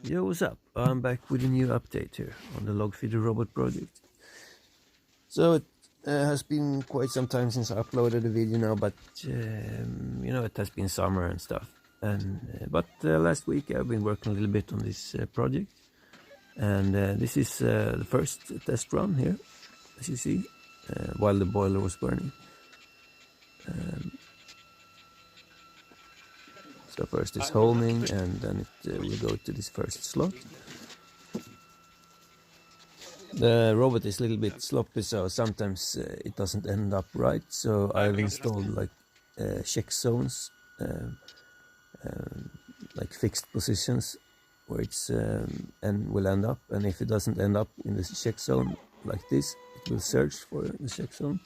Yo, what's up? I'm back with a new update here on the log feeder robot project. So it has been quite some time since I uploaded a video now, but it has been summer and stuff. But last week I've been working a little bit on this project, and this is the first test run here, as you see, while the boiler was burning. So first it's homing, and then it will go to this first slot. The robot is a little bit sloppy, so sometimes it doesn't end up right. So I've installed like check zones, like fixed positions where it's and will end up. And if it doesn't end up in the check zone like this, it will search for the check zone.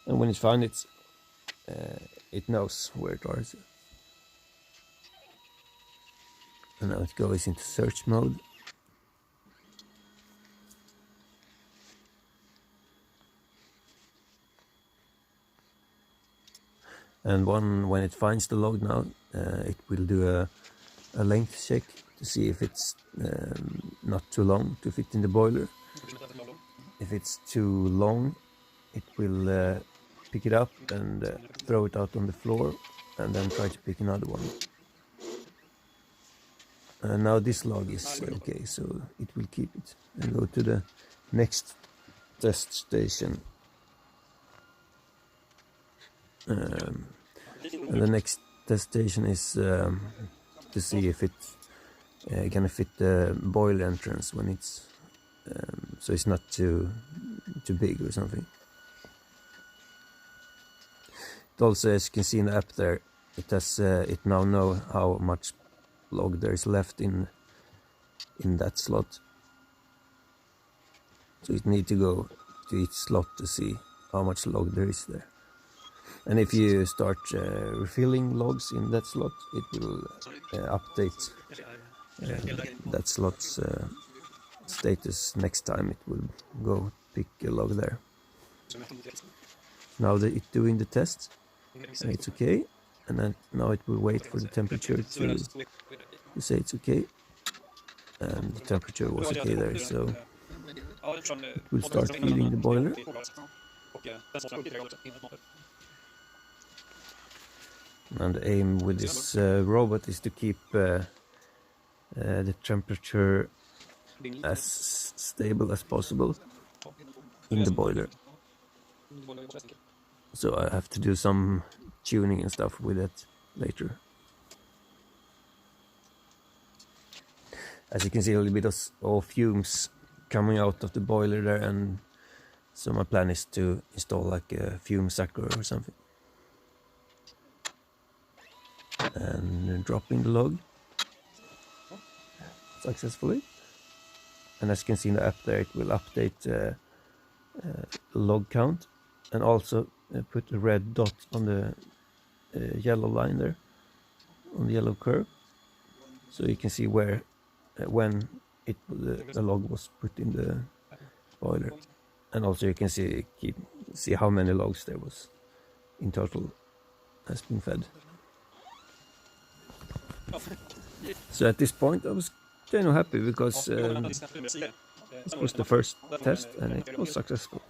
And when it finds it, it knows where it is. And now it goes into search mode. And when it finds the log now, it will do a length check to see if it's not too long to fit in the boiler. If it's too long, it will pick it up and throw it out on the floor, and then try to pick another one. Now this log is okay, so it will keep it and go to the next test station. And the next test station is to see if it can fit the boiler entrance when it's so it's not too big or something. It also, as you can see in the app there, it now know how much log there is left in that slot. So it need to go to each slot to see how much log there is there. And if you start refilling logs in that slot, it will update that slot's status next time it will go pick a log there. Now that it's doing the test, and it's okay, and then now it will wait for the temperature to say it's okay, and the temperature was okay there, so it will start feeding the boiler. And the aim with this robot is to keep the temperature as stable as possible in the boiler. So I have to do some tuning and stuff with it later. As you can see, a little bit of fumes coming out of the boiler there, and so my plan is to install like a fume sucker or something. And dropping the log successfully. And as you can see in the app there, it will update the log count, and also put a red dot on the yellow line there, on the yellow curve, so you can see where when the log was put in the boiler. And also you can see how many logs there was in total has been fed. So at this point I was kind of happy, because this was the first test and it was successful.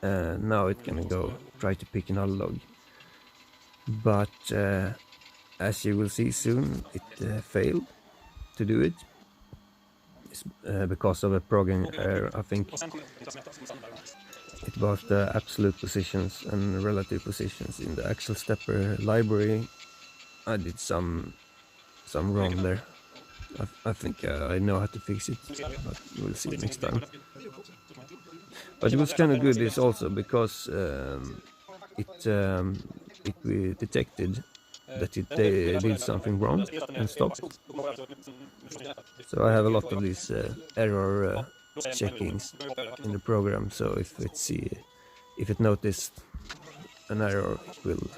Now it can go try to pick another log, but as you will see soon, it failed to do it. It's because of a programming error. I think it was the absolute positions and relative positions in the actual stepper library. I did some wrong there. I think I know how to fix it, but we'll see next time. But it was kind of good this also, because it detected that they did something wrong and stopped. So I have a lot of these error checkings in the program. So if it noticed an error, it will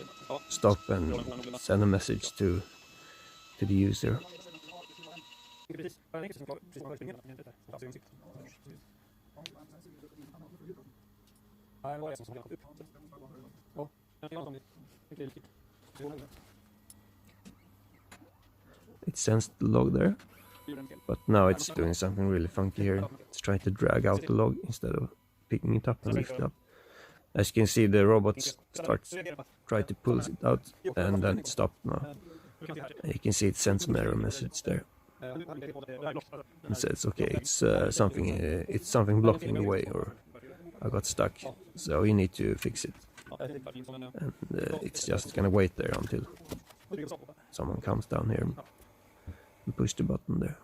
stop and send a message to the user. It sends the log there. But now it's doing something really funky here. It's trying to drag out the log instead of picking it up and lift it up. As you can see, the robot starts try to pull it out, and then it stopped now. And you can see it sends some error message there. And says, okay, it's something blocking the way, or I got stuck, so you need to fix it. And it's just gonna wait there until someone comes down here and push the button there.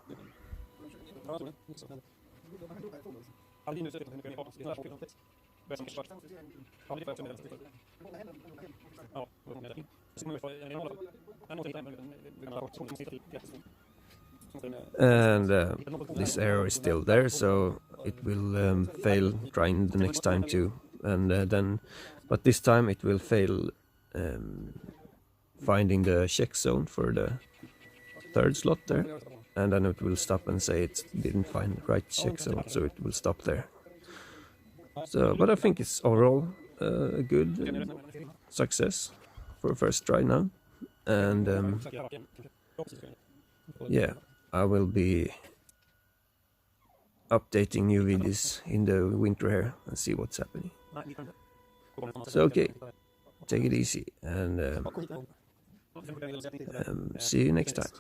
And this error is still there, so it will fail trying the next time too. And but this time it will fail finding the check zone for the third slot there, and then it will stop and say it didn't find the right check zone, so it will stop there. So, but I think it's overall a good success for a first try now, and yeah, I will be updating new videos in the winter here and see what's happening. So okay, take it easy, and see you next time.